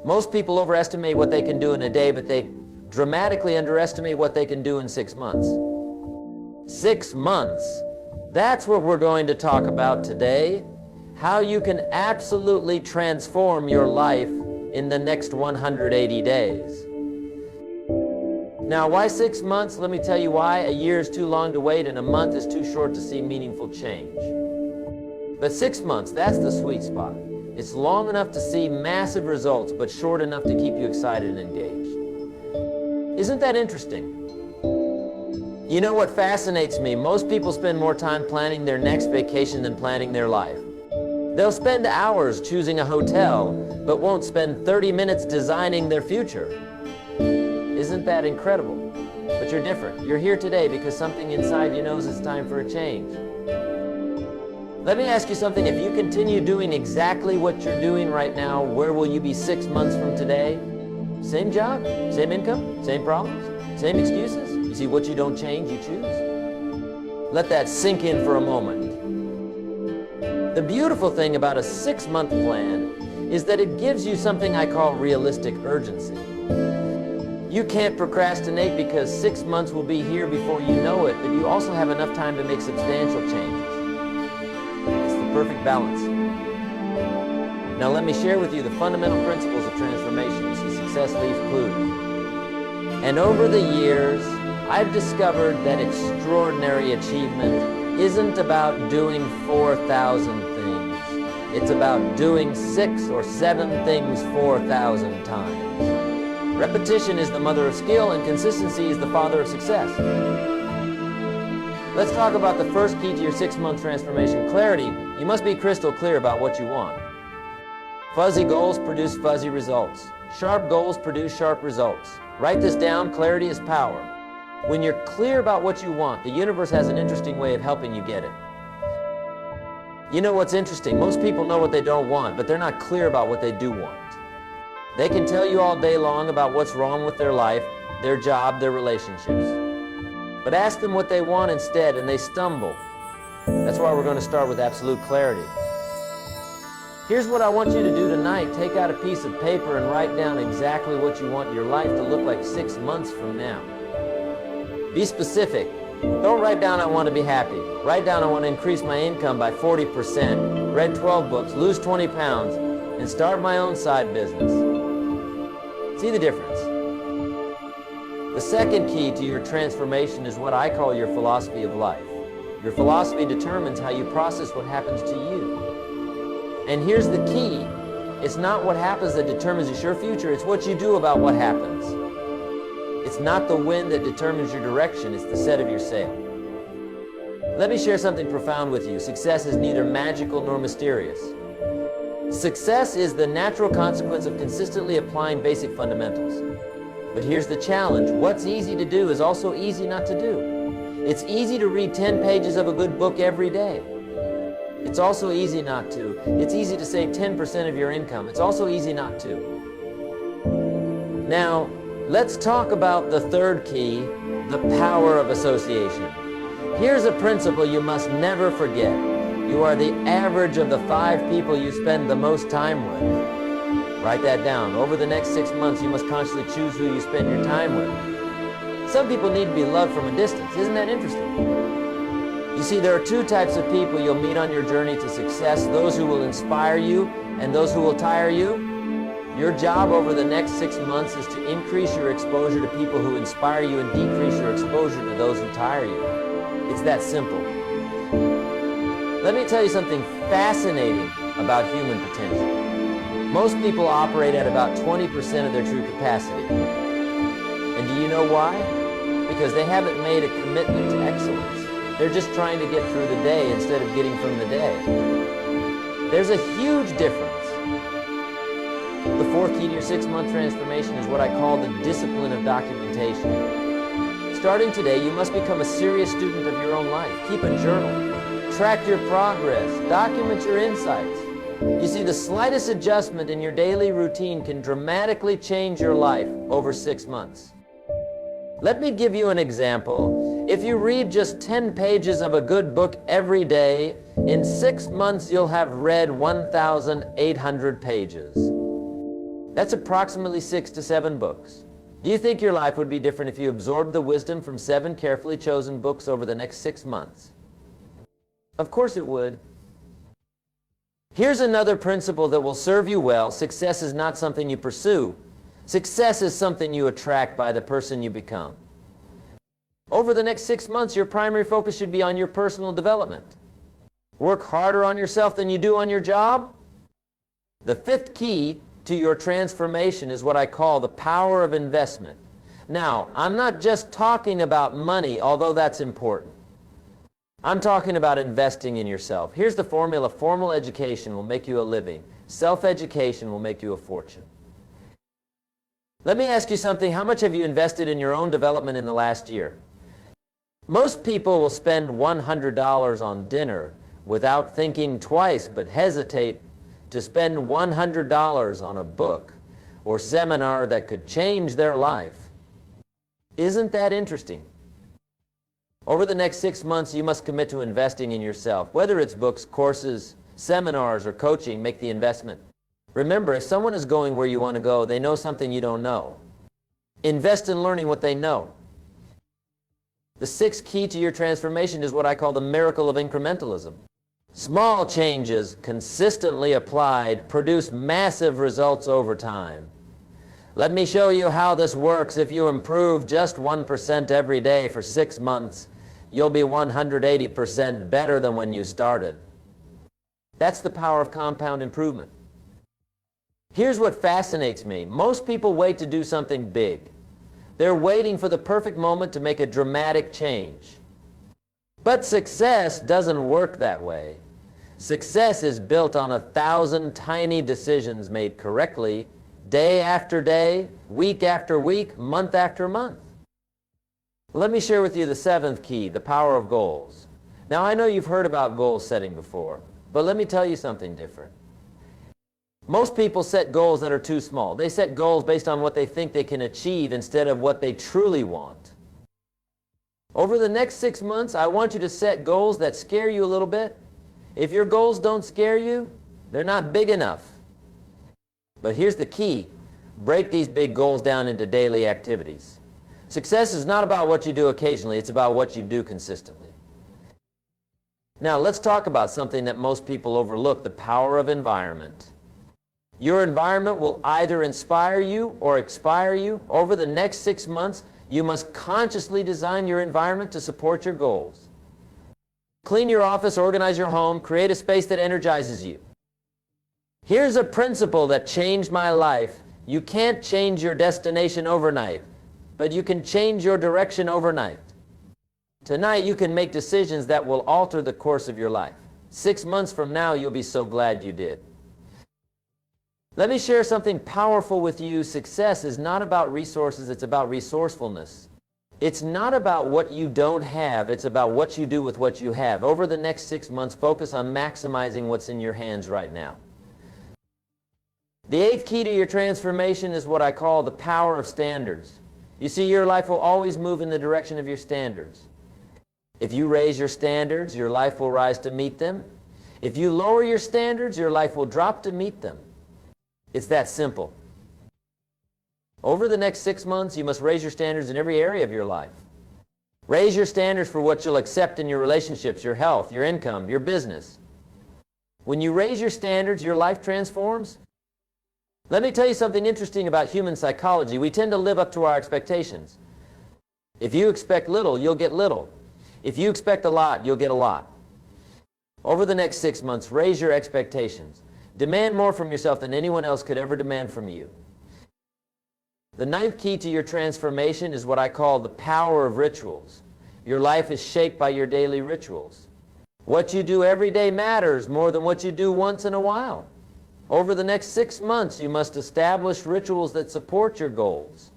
Most people overestimate what they can do in a day, but they dramatically underestimate what they can do in 6 months. 6 months. That's what we're going to talk about today. How you can absolutely transform your life in the next 180 days. Now, why 6 months? Let me tell you why. A year is too long to wait, and a month is too short to see meaningful change. But 6 months, that's the sweet spot. It's long enough to see massive results, but short enough to keep you excited and engaged. Isn't that interesting? You know what fascinates me? Most people spend more time planning their next vacation than planning their life. They'll spend hours choosing a hotel, but won't spend 30 minutes designing their future. Isn't that incredible? But you're different. You're here today because something inside you knows it's time for a change. Let me ask you something. If you continue doing exactly what you're doing right now, where will you be 6 months from today? Same job, same income, same problems, same excuses? You see, what you don't change, you choose. Let that sink in for a moment. The beautiful thing about a 6-month plan is that it gives you something I call realistic urgency. You can't procrastinate because 6 months will be here before you know it, but you also have enough time to make substantial changes. It's the perfect balance. Now let me share with you the fundamental principles of transformation. You see, success leaves clues. And over the years, I've discovered that extraordinary achievement isn't about doing 4,000 things. It's about doing 6 or 7 things 4,000 times. Repetition is the mother of skill, and consistency is the father of success. Let's talk about the first key to your 6-month transformation, clarity. You must be crystal clear about what you want. Fuzzy goals produce fuzzy results. Sharp goals produce sharp results. Write this down, clarity is power. When you're clear about what you want, the universe has an interesting way of helping you get it. You know what's interesting? Most people know what they don't want, but they're not clear about what they do want. They can tell you all day long about what's wrong with their life, their job, their relationships. But ask them what they want instead, and they stumble. That's why we're going to start with absolute clarity. Here's what I want you to do tonight. Take out a piece of paper and write down exactly what you want your life to look like 6 months from now. Be specific. Don't write down, I want to be happy. Write down, I want to increase my income by 40%, read 12 books, lose 20 pounds, and start my own side business. See the difference? The second key to your transformation is what I call your philosophy of life. Your philosophy determines how you process what happens to you. And here's the key. It's not what happens that determines your future, it's what you do about what happens. It's not the wind that determines your direction, it's the set of your sail. Let me share something profound with you. Success is neither magical nor mysterious. Success is the natural consequence of consistently applying basic fundamentals. But here's the challenge. What's easy to do is also easy not to do. It's easy to read 10 pages of a good book every day. It's also easy not to. It's easy to save 10% of your income. It's also easy not to. Now, let's talk about the third key, the power of association. Here's a principle you must never forget. You are the average of the 5 people you spend the most time with. Write that down. Over the next 6 months, you must consciously choose who you spend your time with. Some people need to be loved from a distance. Isn't that interesting? You see, there are 2 types of people you'll meet on your journey to success, those who will inspire you and those who will tire you. Your job over the next 6 months is to increase your exposure to people who inspire you and decrease your exposure to those who tire you. It's that simple. Let me tell you something fascinating about human potential. Most people operate at about 20% of their true capacity. And do you know why? Because they haven't made a commitment to excellence. They're just trying to get through the day instead of getting from the day. There's a huge difference. The fourth key to your 6-month transformation is what I call the discipline of documentation. Starting today, you must become a serious student of your own life. Keep a journal. Track your progress. Document your insights. You see, the slightest adjustment in your daily routine can dramatically change your life over 6 months. Let me give you an example. If you read just 10 pages of a good book every day, in 6 months you'll have read 1,800 pages. That's approximately 6 to 7 books. Do you think your life would be different if you absorbed the wisdom from 7 carefully chosen books over the next 6 months? Of course it would. Here's another principle that will serve you well. Success is not something you pursue. Success is something you attract by the person you become. Over the next 6 months, your primary focus should be on your personal development. Work harder on yourself than you do on your job. The 5th key to your transformation is what I call the power of investment. Now, I'm not just talking about money, although that's important. I'm talking about investing in yourself. Here's the formula. Formal education will make you a living. Self-education will make you a fortune. Let me ask you something. How much have you invested in your own development in the last year? Most people will spend $100 on dinner without thinking twice, but hesitate to spend $100 on a book or seminar that could change their life. Isn't that interesting? Over the next 6 months, you must commit to investing in yourself. Whether it's books, courses, seminars, or coaching, make the investment. Remember, if someone is going where you want to go, they know something you don't know. Invest in learning what they know. The 6th key to your transformation is what I call the miracle of incrementalism. Small changes, consistently applied, produce massive results over time. Let me show you how this works. If you improve just 1% every day for 6 months, you'll be 180% better than when you started. That's the power of compound improvement. Here's what fascinates me. Most people wait to do something big. They're waiting for the perfect moment to make a dramatic change. But success doesn't work that way. Success is built on 1,000 tiny decisions made correctly, day after day, week after week, month after month. Let me share with you the 7th key, the power of goals. Now, I know you've heard about goal setting before, but let me tell you something different. Most people set goals that are too small. They set goals based on what they think they can achieve instead of what they truly want. Over the next 6 months, I want you to set goals that scare you a little bit. If your goals don't scare you, they're not big enough. But here's the key. Break these big goals down into daily activities. Success is not about what you do occasionally, it's about what you do consistently. Now, let's talk about something that most people overlook, the power of environment. Your environment will either inspire you or expire you. Over the next 6 months, you must consciously design your environment to support your goals. Clean your office, organize your home, create a space that energizes you. Here's a principle that changed my life. You can't change your destination overnight, but you can change your direction overnight. Tonight, you can make decisions that will alter the course of your life. 6 months from now, you'll be so glad you did. Let me share something powerful with you. Success is not about resources, it's about resourcefulness. It's not about what you don't have, it's about what you do with what you have. Over the next 6 months, focus on maximizing what's in your hands right now. The 8th key to your transformation is what I call the power of standards. You see, your life will always move in the direction of your standards. If you raise your standards, your life will rise to meet them. If you lower your standards, your life will drop to meet them. It's that simple. Over the next 6 months, you must raise your standards in every area of your life. Raise your standards for what you'll accept in your relationships, your health, your income, your business. When you raise your standards, your life transforms. Let me tell you something interesting about human psychology. We tend to live up to our expectations. If you expect little, you'll get little. If you expect a lot, you'll get a lot. Over the next 6 months, raise your expectations. Demand more from yourself than anyone else could ever demand from you. The 9th key to your transformation is what I call the power of rituals. Your life is shaped by your daily rituals. What you do every day matters more than what you do once in a while. Over the next 6 months, you must establish rituals that support your goals.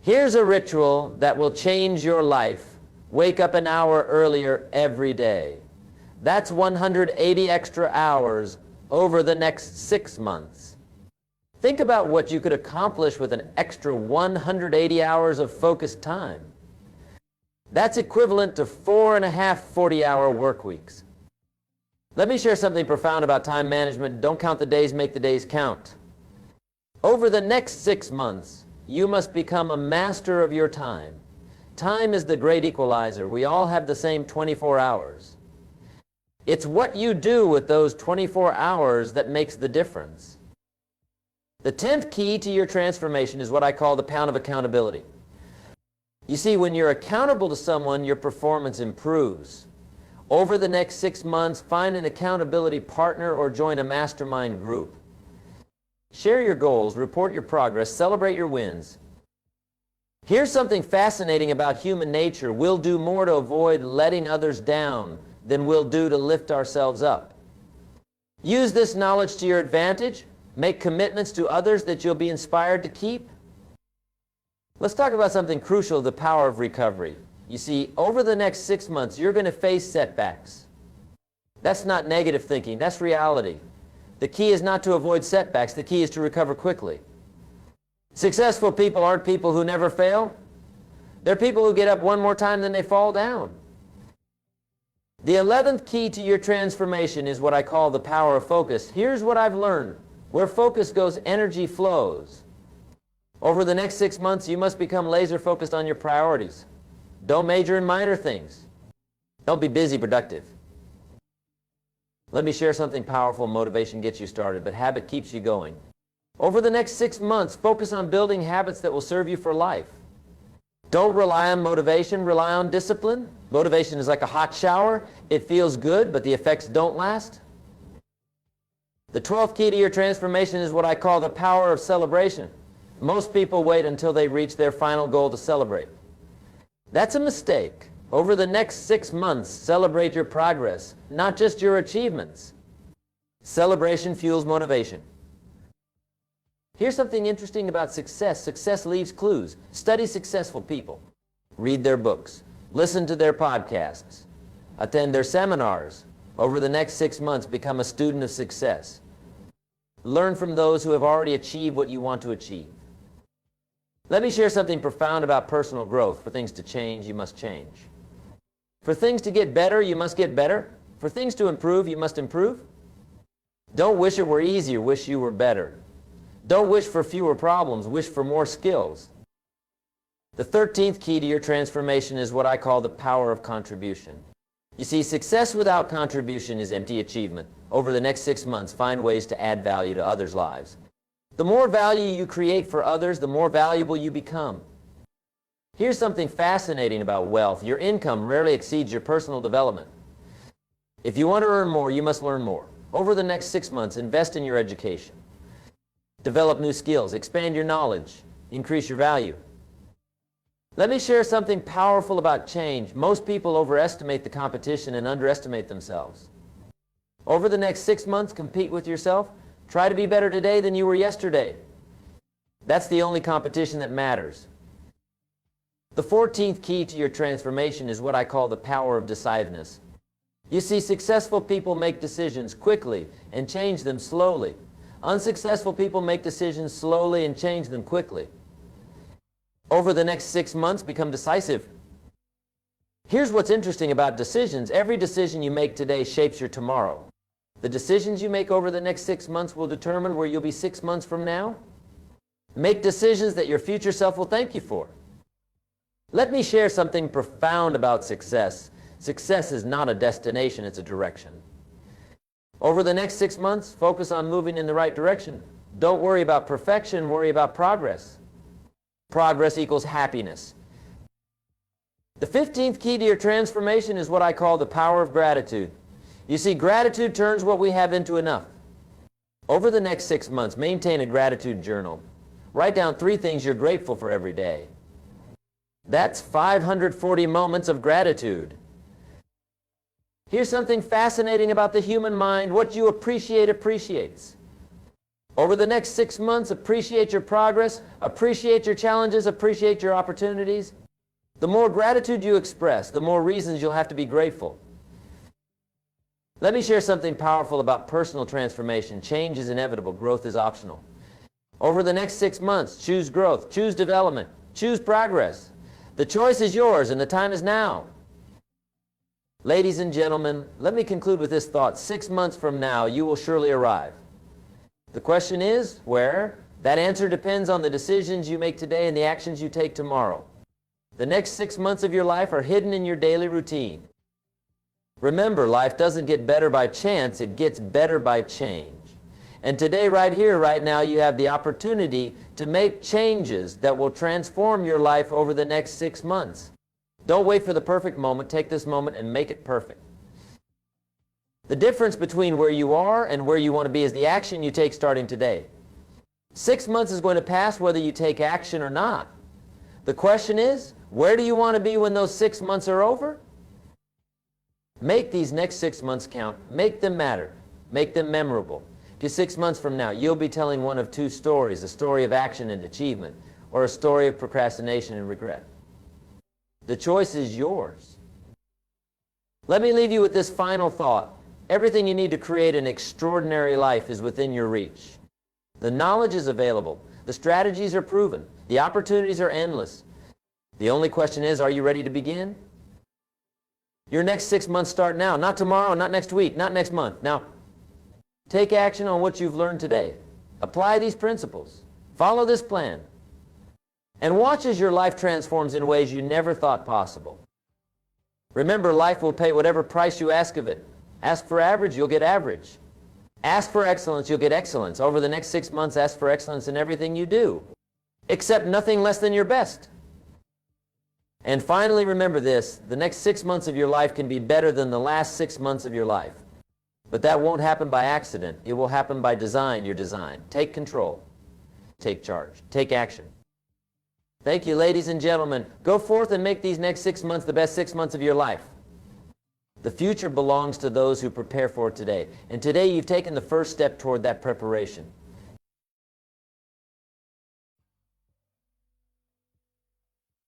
Here's a ritual that will change your life. Wake up an hour earlier every day. That's 180 extra hours over the next 6 months. Think about what you could accomplish with an extra 180 hours of focused time. That's equivalent to 4.5 40-hour work weeks. Let me share something profound about time management. Don't count the days, make the days count. Over the next 6 months, you must become a master of your time. Time is the great equalizer. We all have the same 24 hours. It's what you do with those 24 hours that makes the difference. The 10th key to your transformation is what I call the pound of accountability. You see, when you're accountable to someone, your performance improves. Over the next 6 months, find an accountability partner or join a mastermind group. Share your goals, report your progress, celebrate your wins. Here's something fascinating about human nature. We'll do more to avoid letting others down than we'll do to lift ourselves up. Use this knowledge to your advantage. Make commitments to others that you'll be inspired to keep. Let's talk about something crucial, the power of recovery. You see, over the next 6 months, you're going to face setbacks. That's not negative thinking, that's reality. The key is not to avoid setbacks, the key is to recover quickly. Successful people aren't people who never fail. They're people who get up one more time than they fall down. The 11th key to your transformation is what I call the power of focus. Here's what I've learned. Where focus goes, energy flows. Over the next 6 months, you must become laser focused on your priorities. Don't major in minor things. Don't be busy, productive. Let me share something powerful. Motivation gets you started, but habit keeps you going. Over the next 6 months, focus on building habits that will serve you for life. Don't rely on motivation, rely on discipline. Motivation is like a hot shower. It feels good, but the effects don't last. The 12th key to your transformation is what I call the power of celebration. Most people wait until they reach their final goal to celebrate. That's a mistake. Over the next 6 months, celebrate your progress, not just your achievements. Celebration fuels motivation. Here's something interesting about success. Success leaves clues. Study successful people. Read their books. Listen to their podcasts. Attend their seminars. Over the next 6 months, become a student of success. Learn from those who have already achieved what you want to achieve. Let me share something profound about personal growth. For things to change, you must change. For things to get better, you must get better. For things to improve, you must improve. Don't wish it were easier, wish you were better. Don't wish for fewer problems, wish for more skills. The 13th key to your transformation is what I call the power of contribution. You see, success without contribution is empty achievement. Over the next 6 months, find ways to add value to others' lives. The more value you create for others, the more valuable you become. Here's something fascinating about wealth. Your income rarely exceeds your personal development. If you want to earn more, you must learn more. Over the next 6 months, invest in your education. Develop new skills, expand your knowledge, increase your value. Let me share something powerful about change. Most people overestimate the competition and underestimate themselves. Over the next 6 months, compete with yourself. Try to be better today than you were yesterday. That's the only competition that matters. The 14th key to your transformation is what I call the power of decisiveness. You see, successful people make decisions quickly and change them slowly. Unsuccessful people make decisions slowly and change them quickly. Over the next 6 months, become decisive. Here's what's interesting about decisions. Every decision you make today shapes your tomorrow. The decisions you make over the next 6 months will determine where you'll be 6 months from now. Make decisions that your future self will thank you for. Let me share something profound about success. Success is not a destination, it's a direction. Over the next 6 months, focus on moving in the right direction. Don't worry about perfection, worry about progress. Progress equals happiness. The 15th key to your transformation is what I call the power of gratitude. You see, gratitude turns what we have into enough. Over the next 6 months, maintain a gratitude journal. Write down 3 things you're grateful for every day. That's 540 moments of gratitude. Here's something fascinating about the human mind. What you appreciate appreciates. Over the next 6 months, appreciate your progress, appreciate your challenges, appreciate your opportunities. The more gratitude you express, the more reasons you'll have to be grateful. Let me share something powerful about personal transformation. Change is inevitable, growth is optional. Over the next 6 months, choose growth, choose development, choose progress. The choice is yours and the time is now. Ladies and gentlemen, let me conclude with this thought. 6 months from now, you will surely arrive. The question is, where That answer depends on the decisions you make today and the actions you take tomorrow. The next 6 months of your life are hidden in your daily routine. Remember, life doesn't get better by chance, it gets better by change. And today, right here, right now, you have the opportunity to make changes that will transform your life over the next 6 months. Don't wait for the perfect moment. Take this moment and make it perfect. The difference between where you are and where you want to be is the action you take starting today. 6 months is going to pass whether you take action or not. The question is, where do you want to be when those 6 months are over? Make these next 6 months count. Make them matter. Make them memorable. If 6 months from now, you'll be telling one of two stories, a story of action and achievement, or a story of procrastination and regret. The choice is yours. Let me leave you with this final thought. Everything you need to create an extraordinary life is within your reach. The knowledge is available. The strategies are proven. The opportunities are endless. The only question is, are you ready to begin? Your next 6 months start now. Not tomorrow, not next week, not next month. Now, take action on what you've learned today. Apply these principles. Follow this plan. And watch as your life transforms in ways you never thought possible. Remember, life will pay whatever price you ask of it. Ask for average, you'll get average. Ask for excellence, you'll get excellence. Over the next 6 months, ask for excellence in everything you do. Accept nothing less than your best. And finally, remember this, the next 6 months of your life can be better than the last 6 months of your life. But that won't happen by accident. It will happen by design, your design. Take control. Take charge. Take action. Thank you, ladies and gentlemen. Go forth and make these next 6 months the best 6 months of your life. The future belongs to those who prepare for it today. And today you've taken the first step toward that preparation.